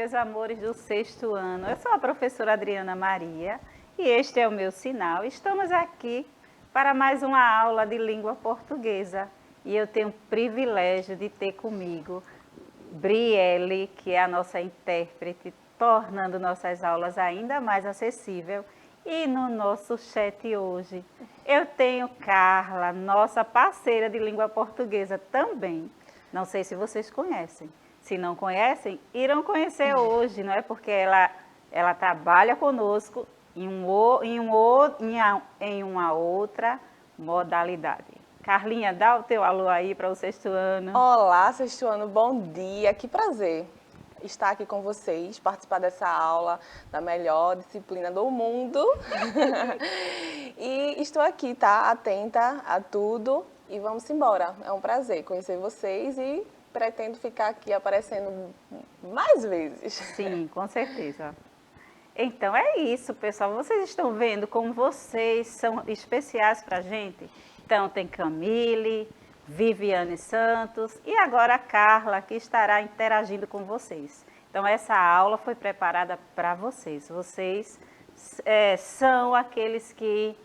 meus amores do sexto ano. Eu sou a professora Adriana Maria e este é o meu sinal. Estamos aqui para mais uma aula de língua portuguesa e eu tenho o privilégio de ter comigo Brielle, que é a nossa intérprete, tornando nossas aulas ainda mais acessível. E no nosso chat hoje eu tenho Carla, nossa parceira de língua portuguesa também. Não sei se vocês conhecem. Se não conhecem, irão conhecer hoje, não é? Porque ela trabalha conosco em uma outra modalidade. Carlinha, dá o teu alô aí para o sexto ano. Olá, sexto ano, bom dia. Que prazer estar aqui com vocês, participar dessa aula da melhor disciplina do mundo. E estou aqui, tá? Atenta a tudo e vamos embora. É um prazer conhecer vocês e pretendo ficar aqui aparecendo mais vezes. Sim, com certeza. Então é isso, pessoal. Vocês estão vendo como vocês são especiais para a gente? Então tem Camille, Viviane Santos e agora a Carla, que estará interagindo com vocês. Então essa aula foi preparada para vocês. Vocês são aqueles que,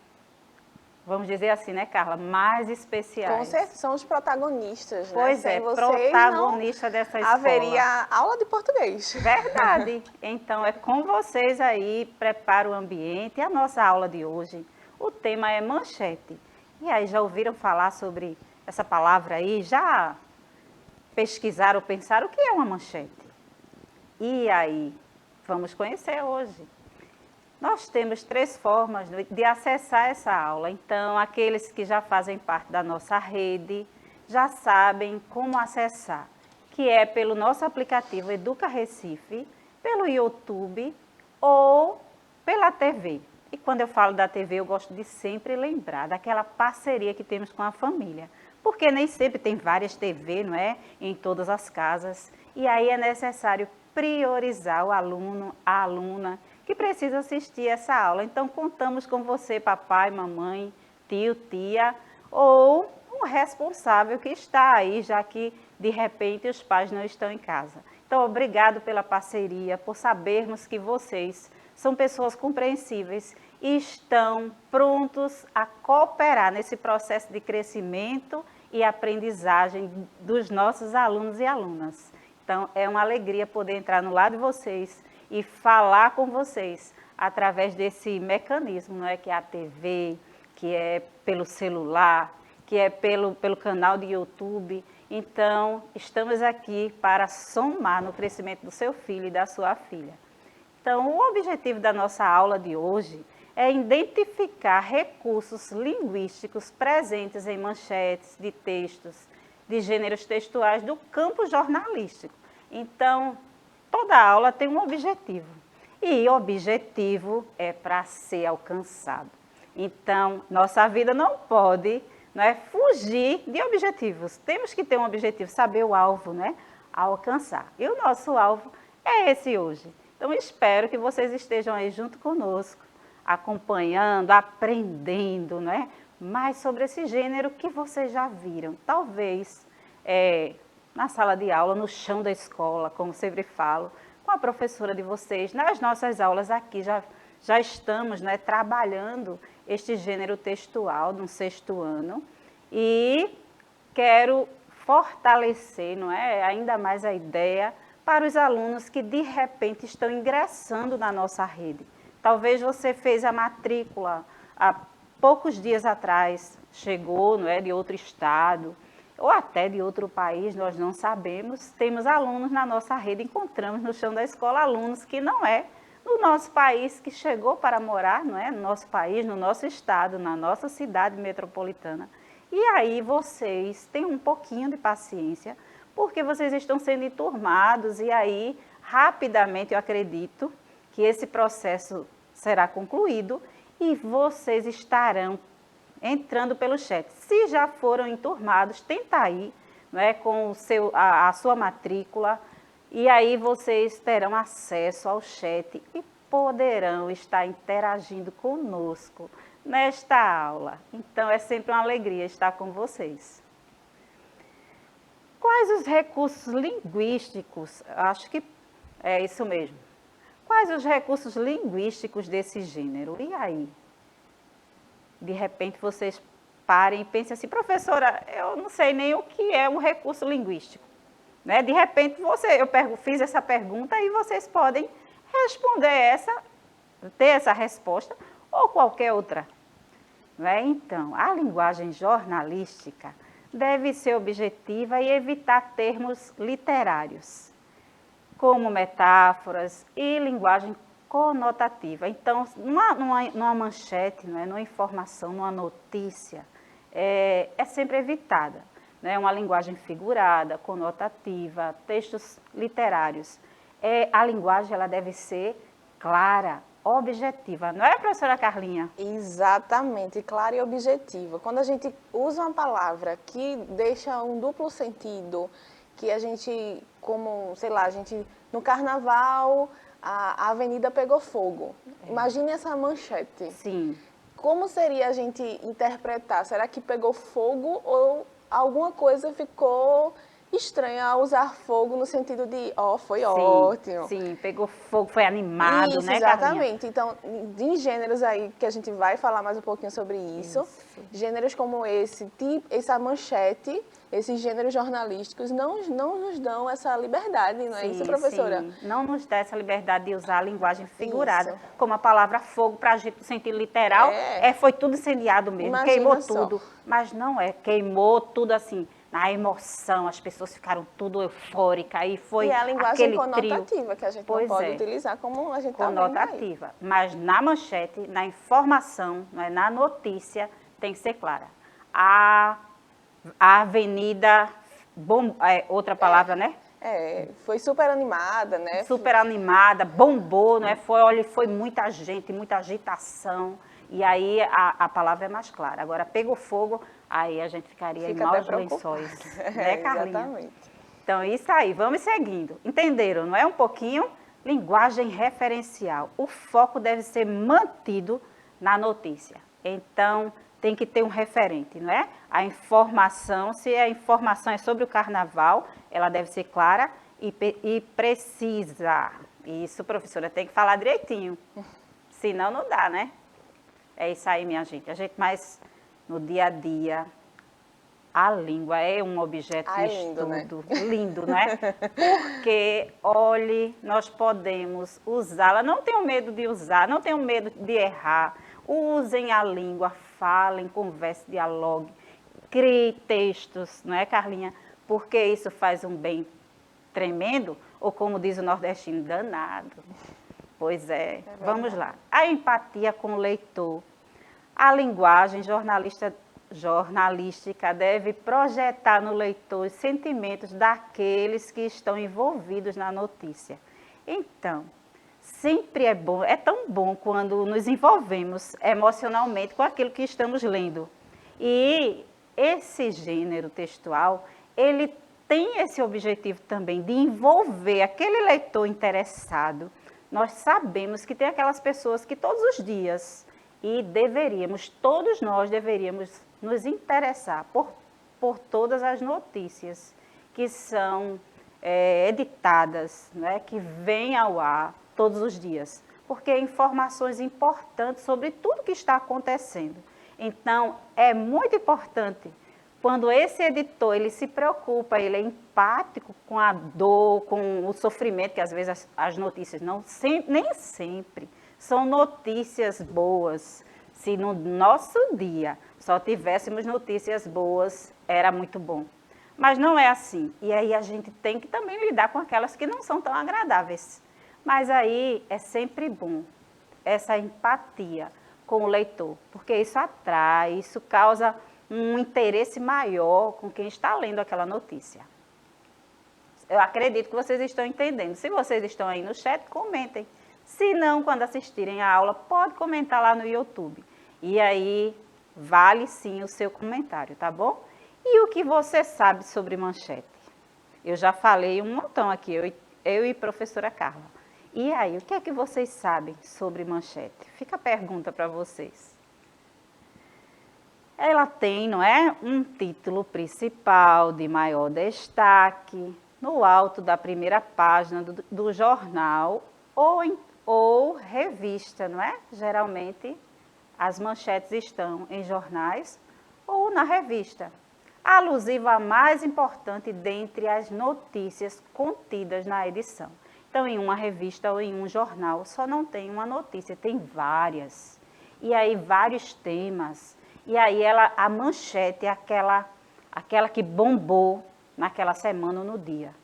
vamos dizer assim, né, Carla, mais especiais. Com certeza, são os protagonistas, Pois né? é, Sem vocês, protagonista dessa escola. haveria aula de português. Verdade. Então é com vocês aí, prepara o ambiente. E a nossa aula de hoje, o tema é manchete. E aí, já ouviram falar sobre essa palavra aí? Já pesquisaram ou pensaram o que é uma manchete? E aí, vamos conhecer hoje. Nós temos 3 formas de acessar essa aula. Então, aqueles que já fazem parte da nossa rede já sabem como acessar, que é pelo nosso aplicativo Educa Recife, pelo YouTube ou pela TV. E quando eu falo da TV, eu gosto de sempre lembrar daquela parceria que temos com a família, porque nem sempre tem várias TV, não é? Em todas as casas. E aí é necessário priorizar o aluno, a aluna, que precisa assistir essa aula. Então, contamos com você, papai, mamãe, tio, tia, ou um responsável que está aí, já que, de repente, os pais não estão em casa. Então, obrigado pela parceria, por sabermos que vocês são pessoas compreensíveis e estão prontos a cooperar nesse processo de crescimento e aprendizagem dos nossos alunos e alunas. Então, é uma alegria poder entrar no lado de vocês e falar com vocês através desse mecanismo, não é? Que é a TV, que é pelo celular, que é pelo canal de YouTube. Então, estamos aqui para somar no crescimento do seu filho e da sua filha. Então, o objetivo da nossa aula de hoje é identificar recursos linguísticos presentes em manchetes de textos, de gêneros textuais do campo jornalístico. Então, toda aula tem um objetivo e o objetivo é para ser alcançado. Então, nossa vida não pode, não é, fugir de objetivos. Temos que ter um objetivo, saber o alvo, né, a alcançar. E o nosso alvo é esse hoje. Então, espero que vocês estejam aí junto conosco, acompanhando, aprendendo, né, mais sobre esse gênero que vocês já viram. Talvez na sala de aula, no chão da escola, como sempre falo, com a professora de vocês. Nas nossas aulas aqui já estamos, né, trabalhando este gênero textual no sexto ano e quero fortalecer, não é, ainda mais a ideia para os alunos que de repente estão ingressando na nossa rede. Talvez você fez a matrícula há poucos dias atrás, chegou, não é, de outro estado, ou até de outro país, nós não sabemos. Temos alunos na nossa rede, encontramos no chão da escola alunos que não é no nosso país, que chegou para morar, não é, no nosso país, no nosso estado, na nossa cidade metropolitana. E aí vocês têm um pouquinho de paciência, porque vocês estão sendo enturmados e aí, rapidamente, eu acredito que esse processo será concluído e vocês estarão entrando pelo chat. Se já foram enturmados, tenta aí, não é, com a sua matrícula, e aí vocês terão acesso ao chat e poderão estar interagindo conosco nesta aula. Então, é sempre uma alegria estar com vocês. Quais os recursos linguísticos? Acho que É isso mesmo. Quais os recursos linguísticos desse gênero? E aí? De repente vocês parem e pensem assim, professora, eu não sei nem o que é um recurso linguístico. Né? De repente eu fiz essa pergunta e vocês podem responder ter essa resposta ou qualquer outra. Né? Então, a linguagem jornalística deve ser objetiva e evitar termos literários, como metáforas e linguagem conotativa. Então, numa manchete, não é? Numa informação, numa notícia, é sempre evitada. Né? Uma linguagem figurada, conotativa, textos literários. A linguagem ela deve ser clara, objetiva. Não é, professora Carlinha? Exatamente, clara e objetiva. Quando a gente usa uma palavra que deixa um duplo sentido, que a gente, como, sei lá, a gente, no carnaval, a avenida pegou fogo. Imagine essa manchete. Sim. Como seria a gente interpretar? Será que pegou fogo ou alguma coisa ficou estranha ao usar fogo no sentido de, foi ótimo. Sim, pegou fogo, foi animado, isso, né, exatamente. Então, em gêneros aí, que a gente vai falar mais um pouquinho sobre isso. Gêneros como essa manchete, esses gêneros jornalísticos não nos dão essa liberdade, não é isso, professora? Sim. Não nos dá essa liberdade de usar a linguagem figurada, como a palavra fogo, para a gente, no sentido literal, foi tudo incendiado mesmo, imagina queimou só. tudo. Mas não queimou tudo assim, na emoção, as pessoas ficaram tudo eufóricas, e foi e é a linguagem aquele conotativa, trio. que a gente não pode utilizar como a gente está vendo conotativa. Mas na manchete, na informação, na notícia, tem que ser clara. A avenida, outra palavra, né? Foi super animada, né? Super animada, bombou, né? Foi muita gente, muita agitação. E aí a palavra é mais clara. Agora, pegou fogo, aí a gente ficaria em maus lençóis. Né, Carlinha? Exatamente. Então, isso aí, vamos seguindo. Entenderam, não é? Um pouquinho? Linguagem referencial. O foco deve ser mantido na notícia. Então, tem que ter um referente, não é? A informação, se a informação é sobre o carnaval, ela deve ser clara e precisa. Isso, professora, tem que falar direitinho. Senão não dá, né? É isso aí, minha gente. Mas no dia a dia, a língua é um objeto de estudo. Né? Lindo, né? Porque, olhe, nós podemos usá-la. Não tenham medo de usar, não tenham medo de errar. Usem a língua, falem, conversem, dialoguem, criem textos, não é, Carlinha? Porque isso faz um bem tremendo, ou como diz o nordestino, danado. Pois é. Vamos lá. A empatia com o leitor. A linguagem jornalística deve projetar no leitor os sentimentos daqueles que estão envolvidos na notícia. Então, sempre é bom, é tão bom quando nos envolvemos emocionalmente com aquilo que estamos lendo. E esse gênero textual, ele tem esse objetivo também de envolver aquele leitor interessado. Nós sabemos que tem aquelas pessoas que todos os dias, e todos nós deveríamos nos interessar por todas as notícias que são editadas, né, que vêm ao ar todos os dias, porque informações importantes sobre tudo que está acontecendo. Então, é muito importante quando esse editor ele se preocupa, ele é empático com a dor, com o sofrimento, que às vezes as notícias nem sempre são notícias boas. Se no nosso dia só tivéssemos notícias boas, era muito bom. Mas não é assim. E aí a gente tem que também lidar com aquelas que não são tão agradáveis. Mas aí é sempre bom essa empatia com o leitor, porque isso atrai, isso causa um interesse maior com quem está lendo aquela notícia. Eu acredito que vocês estão entendendo. Se vocês estão aí no chat, comentem. Se não, quando assistirem a aula, pode comentar lá no YouTube. E aí, vale sim o seu comentário, tá bom? E o que você sabe sobre manchete? Eu já falei um montão aqui, eu e a professora Carla. E aí, o que é que vocês sabem sobre manchete? Fica a pergunta para vocês. Ela tem, não é, um título principal de maior destaque, no alto da primeira página do jornal ou revista, não é? Geralmente as manchetes estão em jornais ou na revista, alusiva à mais importante dentre as notícias contidas na edição. Então, em uma revista ou em um jornal, só não tem uma notícia, tem várias. E aí, vários temas. E aí, a manchete é aquela que bombou naquela semana ou no dia.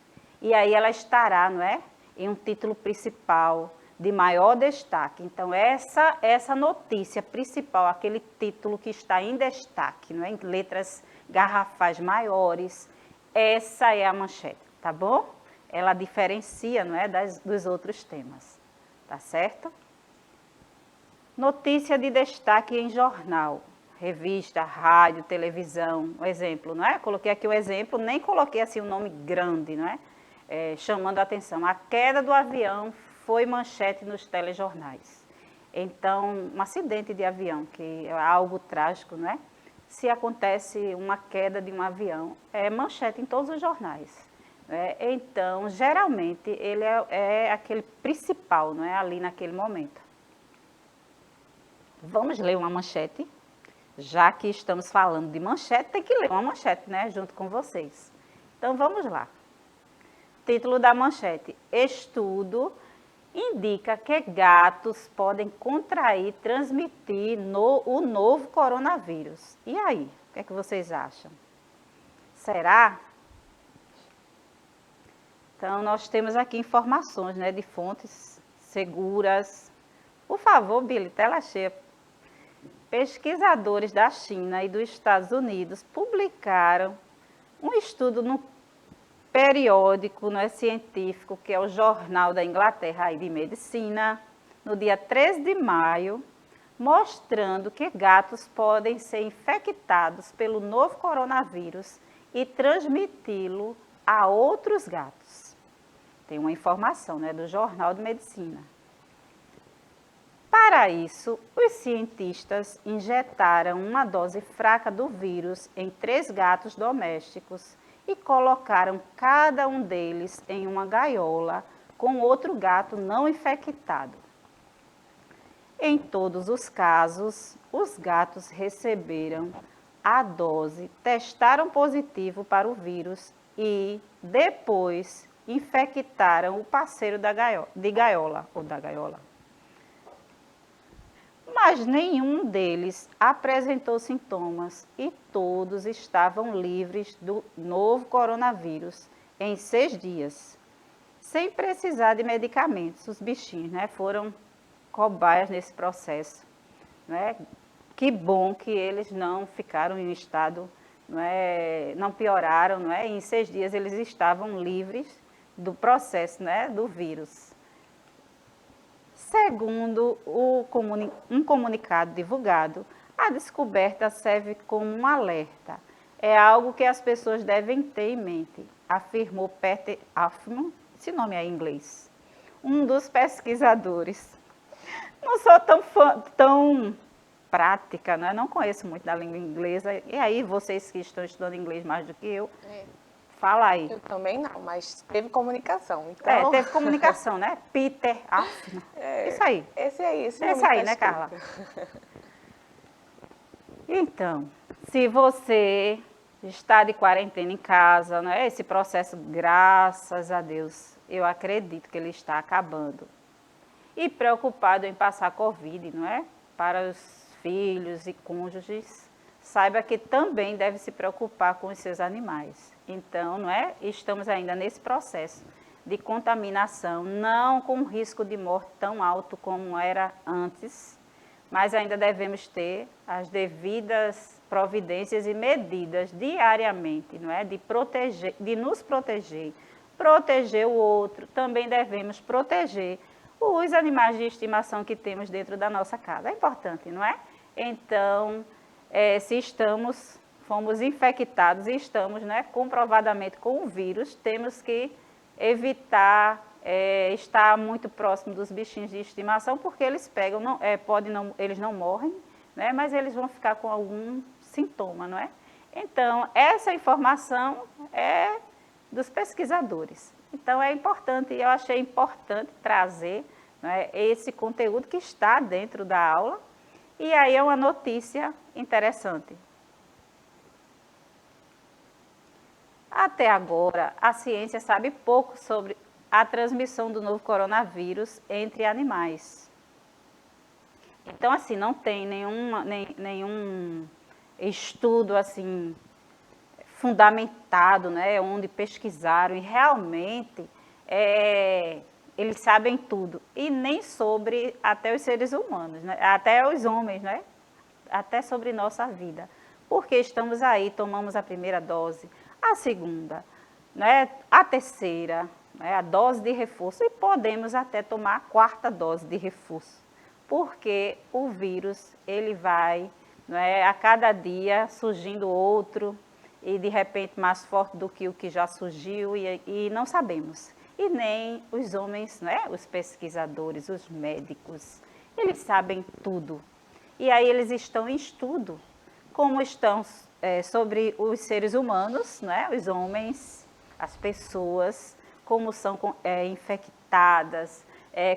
E aí, ela estará, não é? Em um título principal, de maior destaque. Então, essa notícia principal, aquele título que está em destaque, não é? Em letras garrafais maiores, essa é a manchete, tá bom? Ela diferencia, não é, dos outros temas, tá certo? Notícia de destaque em jornal, revista, rádio, televisão, um exemplo, não é? Coloquei aqui o exemplo, nem coloquei assim um nome grande, não é? Chamando a atenção. A queda do avião foi manchete nos telejornais. Então, um acidente de avião, que é algo trágico, não é? Se acontece uma queda de um avião, é manchete em todos os jornais. Então, geralmente, ele é aquele principal, não é? Ali naquele momento. Vamos ler uma manchete? Já que estamos falando de manchete, tem que ler uma manchete, né? Junto com vocês. Então, vamos lá. Título da manchete: Estudo indica que gatos podem contrair e transmitir o novo coronavírus. E aí, o que é que vocês acham? Será? Então, nós temos aqui informações, né, de fontes seguras. Por favor, Billy, tela cheia. Pesquisadores da China e dos Estados Unidos publicaram um estudo no periódico, não é, científico, que é o Jornal da Inglaterra de Medicina, no dia 13 de maio, mostrando que gatos podem ser infectados pelo novo coronavírus e transmiti-lo a outros gatos. Tem uma informação, né, do Jornal de Medicina. Para isso, os cientistas injetaram uma dose fraca do vírus em 3 gatos domésticos e colocaram cada um deles em uma gaiola com outro gato não infectado. Em todos os casos, os gatos receberam a dose, testaram positivo para o vírus e depois infectaram o parceiro da gaiola. Mas nenhum deles apresentou sintomas e todos estavam livres do novo coronavírus em 6 dias, sem precisar de medicamentos. Os bichinhos, né, foram cobaias nesse processo, né? Que bom que eles não ficaram em um estado, não pioraram, não é? Em 6 dias eles estavam livres do processo, né, do vírus. Segundo um comunicado divulgado, a descoberta serve como um alerta. É algo que as pessoas devem ter em mente, afirmou Peter Hoffman, esse nome é em inglês, um dos pesquisadores. Não sou tão prática, né? Não conheço muito da língua inglesa. E aí, vocês que estão estudando inglês mais do que eu, fala aí. Eu também não, mas teve comunicação. Então... teve comunicação, né? Peter Hoffman. Isso aí. Esse aí, esse aí, né, Carla? Então, se você está de quarentena em casa, né? Esse processo, graças a Deus, eu acredito que ele está acabando. E preocupado em passar Covid, não é? Para os filhos e cônjuges, saiba que também deve se preocupar com os seus animais. Então, não é? Estamos ainda nesse processo de contaminação, não com risco de morte tão alto como era antes, mas ainda devemos ter as devidas providências e medidas diariamente, não é? De nos proteger o outro, também devemos proteger os animais de estimação que temos dentro da nossa casa. É importante, não é? Então, se fomos infectados e estamos, né, comprovadamente com o vírus, temos que evitar estar muito próximo dos bichinhos de estimação, porque eles pegam, eles não morrem, né, mas eles vão ficar com algum sintoma, não é? Então, essa informação é dos pesquisadores. Então, é importante, eu achei importante trazer, né, esse conteúdo que está dentro da aula, e aí é uma notícia interessante. Até agora, a ciência sabe pouco sobre a transmissão do novo coronavírus entre animais. Então, assim, não tem nenhum estudo, assim, fundamentado, né, onde pesquisaram e realmente eles sabem tudo. E nem sobre até os seres humanos, né, até os homens, né, até sobre nossa vida. Porque estamos aí, tomamos a primeira dose, a segunda, né, a terceira, né, a dose de reforço e podemos até tomar a quarta dose de reforço. Porque o vírus, ele vai, né, a cada dia surgindo outro e de repente mais forte do que o que já surgiu e não sabemos. E nem os homens, né, os pesquisadores, os médicos, eles sabem tudo. E aí eles estão em estudo, como estão sobre os seres humanos, né, os homens, as pessoas, como são infectadas,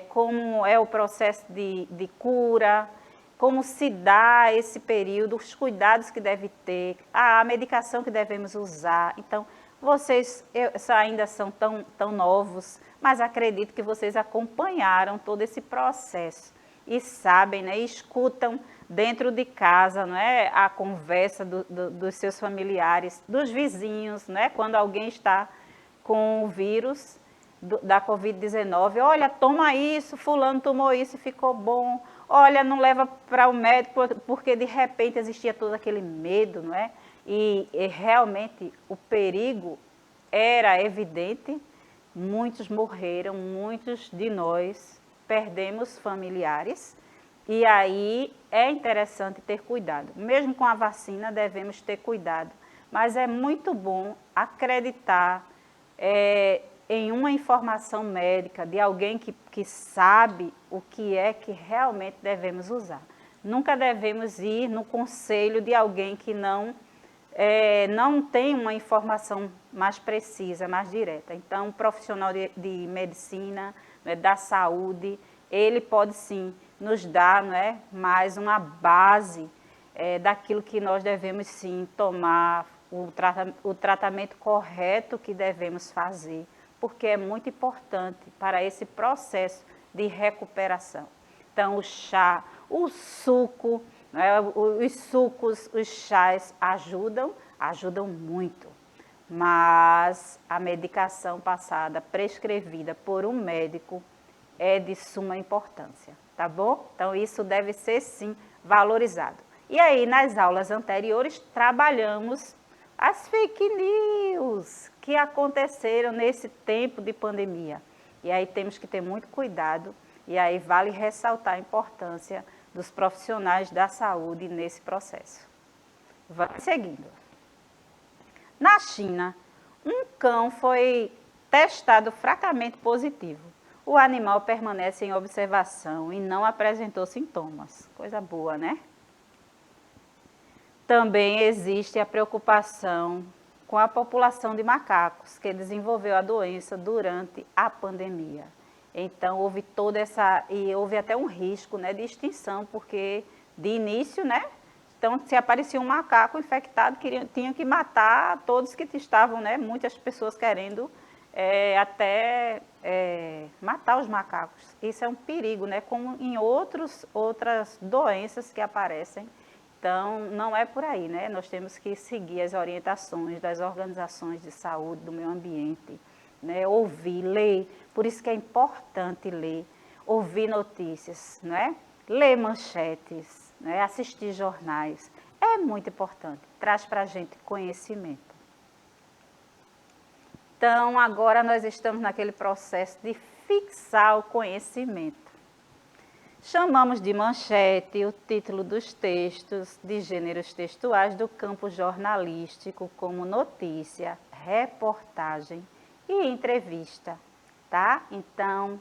como é o processo de cura, como se dá esse período, os cuidados que deve ter, a medicação que devemos usar. Então, vocês ainda são tão novos, mas acredito que vocês acompanharam todo esse processo e sabem, né, e escutam dentro de casa, não é, a conversa dos seus familiares, dos vizinhos, né, quando alguém está com o vírus da Covid-19, olha, toma isso, fulano tomou isso e ficou bom, olha, não leva para o médico, porque de repente existia todo aquele medo, não é? E realmente o perigo era evidente, muitos morreram, muitos de nós perdemos familiares, e aí é interessante ter cuidado. Mesmo com a vacina devemos ter cuidado, mas é muito bom acreditar em uma informação médica de alguém que sabe o que é que realmente devemos usar. Nunca devemos ir no conselho de alguém que não tem uma informação mais precisa, mais direta. Então, um profissional de medicina, né, da saúde, ele pode sim nos dar, né, mais uma base daquilo que nós devemos sim tomar, o tratamento correto que devemos fazer, porque é muito importante para esse processo de recuperação. Então, o chá, o suco, né, os sucos, os chás ajudam muito, mas a medicação passada, prescrevida por um médico, é de suma importância, tá bom? Então, isso deve ser, sim, valorizado. E aí, nas aulas anteriores, trabalhamos as fake news que aconteceram nesse tempo de pandemia. E aí temos que ter muito cuidado, e aí vale ressaltar a importância dos profissionais da saúde nesse processo. Vamos seguindo. Na China, um cão foi testado fracamente positivo. O animal permanece em observação e não apresentou sintomas. Coisa boa, né? Também existe a preocupação com a população de macacos que desenvolveu a doença durante a pandemia. Então, houve houve até um risco, né, de extinção, porque de início, né, então se aparecia um macaco infectado, tinham que matar todos que estavam, né, muitas pessoas querendo até matar os macacos. Isso é um perigo, né, como em outras doenças que aparecem. Então, não é por aí, né? Nós temos que seguir as orientações das organizações de saúde, do meio ambiente, né? Ouvir, ler, por isso que é importante ler, ouvir notícias, né? Ler manchetes, né? Assistir jornais, é muito importante, traz para a gente conhecimento. Então, agora nós estamos naquele processo de fixar o conhecimento. Chamamos de manchete o título dos textos de gêneros textuais do campo jornalístico, como notícia, reportagem e entrevista, tá? Então,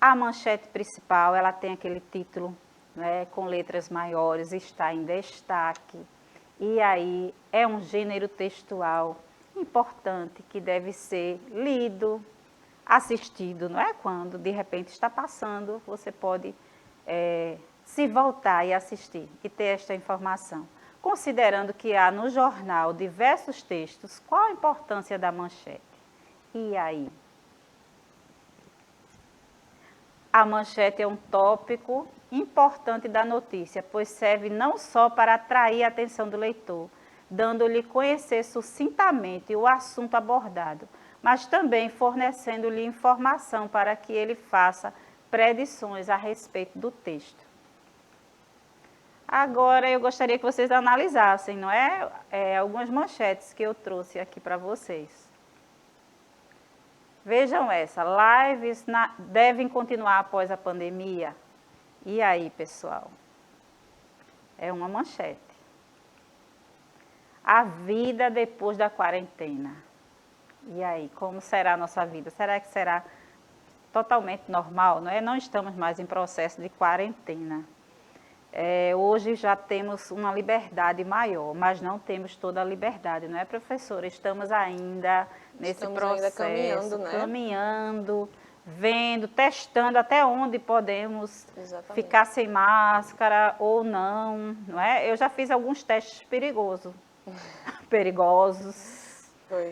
a manchete principal, ela tem aquele título, né, com letras maiores, está em destaque. E aí é um gênero textual importante que deve ser lido, assistido, não é? Quando de repente está passando, você pode se voltar e assistir e ter esta informação. Considerando que há no jornal diversos textos, qual a importância da manchete? E aí? A manchete é um tópico importante da notícia, pois serve não só para atrair a atenção do leitor, dando-lhe conhecer sucintamente o assunto abordado, mas também fornecendo-lhe informação para que ele faça predições a respeito do texto. Agora eu gostaria que vocês analisassem, não é? Algumas manchetes que eu trouxe aqui para vocês. Vejam essa, lives devem continuar após a pandemia. E aí, pessoal? É uma manchete. A vida depois da quarentena. E aí, como será a nossa vida? Será que será totalmente normal? Não é? Não estamos mais em processo de quarentena. Hoje já temos uma liberdade maior, mas não temos toda a liberdade, não é, professora? Estamos ainda nesse processo, caminhando, né? Caminhando, vendo, testando até onde podemos Exatamente. Ficar sem máscara ou não, não é? Eu já fiz alguns testes perigosos,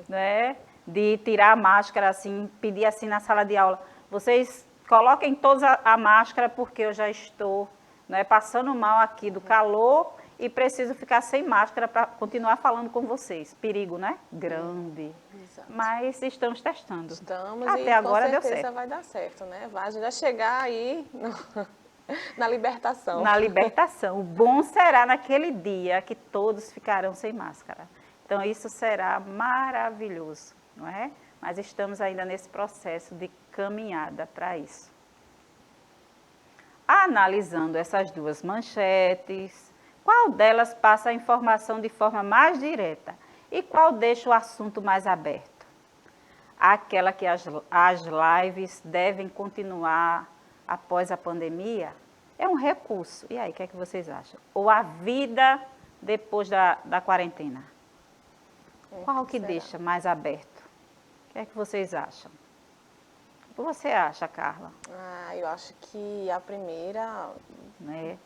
né? De tirar a máscara, assim, pedir assim na sala de aula, vocês coloquem todos a máscara porque eu já estou passando mal aqui do calor e preciso ficar sem máscara para continuar falando com vocês. Perigo, né? Grande. Exato. Mas estamos testando. Estamos Até e agora com deu certeza certo. vai dar certo, né? A gente vai chegar aí na libertação. Na libertação. O bom será naquele dia que todos ficarão sem máscara. Então isso será maravilhoso, não é? Mas estamos ainda nesse processo de caminhada para isso. Analisando essas duas manchetes, qual delas passa a informação de forma mais direta e qual deixa o assunto mais aberto? Aquela que as lives devem continuar após a pandemia é um recurso. E aí, o que é que vocês acham? Ou a vida depois da quarentena? Qual que deixa mais aberto? O que é que vocês acham? O que você acha, Carla? Eu acho que a primeira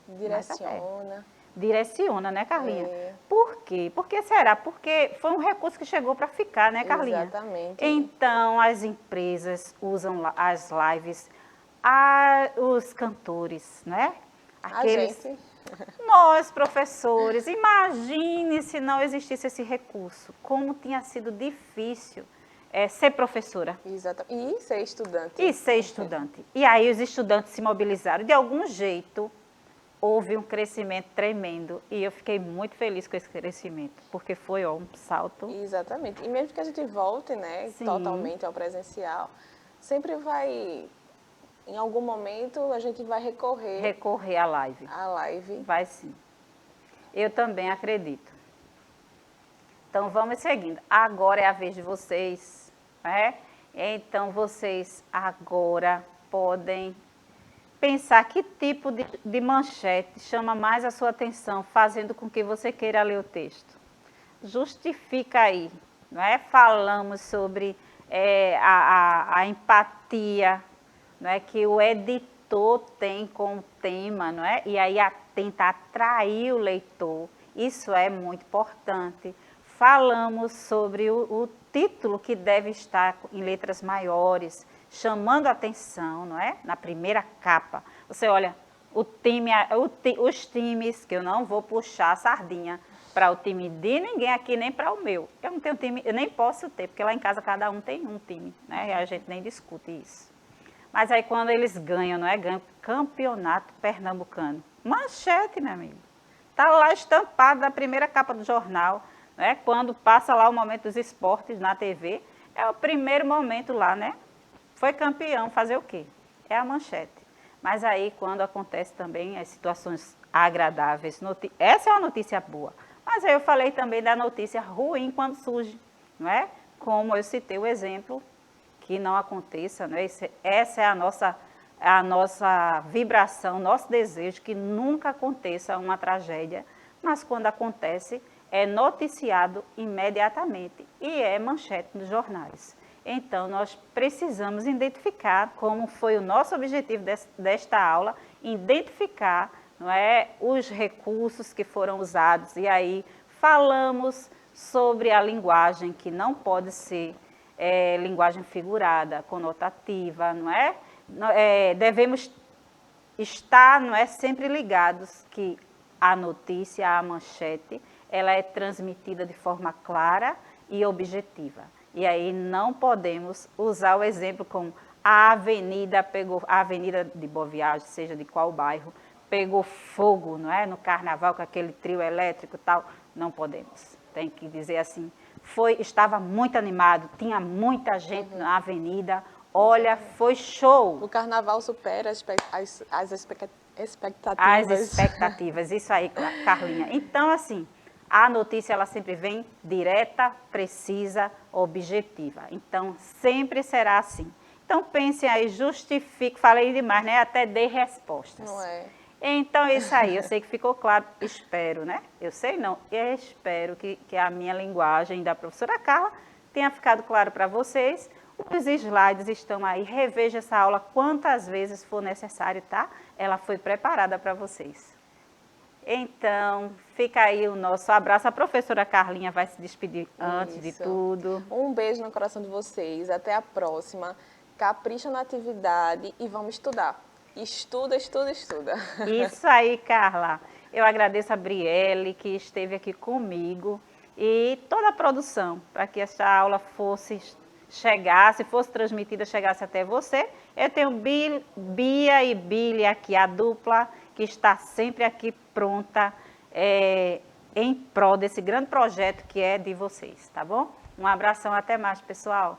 direciona. Direciona, né, Carlinha? É. Por quê? Por que será? Porque foi um recurso que chegou para ficar, né, Carlinha? Exatamente. Então, as empresas usam as lives, os cantores, né? Aqueles... A gente. Nós, professores, imagine se não existisse esse recurso. Como tinha sido difícil ser professora. Exatamente. E ser estudante. E ser estudante. E aí os estudantes se mobilizaram. De algum jeito, houve um crescimento tremendo. E eu fiquei muito feliz com esse crescimento, porque foi um salto. Exatamente. E mesmo que a gente volte, né, totalmente ao presencial, sempre vai, em algum momento, a gente vai recorrer à live. À live. Vai sim. Eu também acredito. Então, vamos seguindo. Agora é a vez de vocês, né? Então, vocês agora podem pensar que tipo de manchete chama mais a sua atenção, fazendo com que você queira ler o texto. Justifica aí, não é? Falamos sobre a empatia, não é? Que o editor tem com o tema, não é? E aí tenta atrair o leitor. Isso é muito importante. Falamos sobre o título que deve estar em letras maiores, chamando a atenção, não é? Na primeira capa. Você olha, os times, que eu não vou puxar a sardinha para o time de ninguém aqui, nem para o meu. Eu não tenho time, eu nem posso ter, porque lá em casa cada um tem um time, né? E a gente nem discute isso. Mas aí quando eles ganham, não é? Ganham campeonato pernambucano. Manchete, meu amigo. Está lá estampado na primeira capa do jornal. Né? Quando passa lá o momento dos esportes na TV, é o primeiro momento lá, né? Foi campeão, fazer o quê? É a manchete. Mas aí, quando acontece também as situações agradáveis, essa é uma notícia boa. Mas aí eu falei também da notícia ruim quando surge, não é? Como eu citei o exemplo, que não aconteça, né? Essa é a nossa vibração, nosso desejo, que nunca aconteça uma tragédia, mas quando acontece, é noticiado imediatamente e é manchete nos jornais. Então, nós precisamos identificar, como foi o nosso objetivo desta aula, identificar, não é, os recursos que foram usados. E aí falamos sobre a linguagem, que não pode ser linguagem figurada, conotativa, não é? Devemos estar, não é, sempre ligados que a notícia, a manchete, ela é transmitida de forma clara e objetiva. E aí não podemos usar o exemplo como a avenida de Boa Viagem, seja de qual bairro, pegou fogo, não é? No carnaval, com aquele trio elétrico e tal. Não podemos. Tem que dizer assim, estava muito animado, tinha muita gente na avenida, olha, foi show. O carnaval supera as expectativas. As expectativas, isso aí, Carlinha. Então, assim, a notícia ela sempre vem direta, precisa, objetiva. Então, sempre será assim. Então, pensem aí, justifique, falei demais, né? Até dei respostas. Não é? Então, é isso aí. Eu sei que ficou claro, espero, né? Eu sei não, eu espero que a minha linguagem da professora Carla tenha ficado claro para vocês. Os slides estão aí, reveja essa aula quantas vezes for necessário, tá? Ela foi preparada para vocês. Então, fica aí o nosso abraço. A professora Carlinha vai se despedir antes de tudo. Um beijo no coração de vocês. Até a próxima. Capricha na atividade e vamos estudar. Estuda, estuda, estuda. Isso aí, Carla. Eu agradeço a Brielle, que esteve aqui comigo, e toda a produção, para que essa aula fosse transmitida, chegasse até você. Eu tenho Bia e Billy aqui, a dupla, que está sempre aqui pronta em prol desse grande projeto que é de vocês, tá bom? Um abração, até mais, pessoal.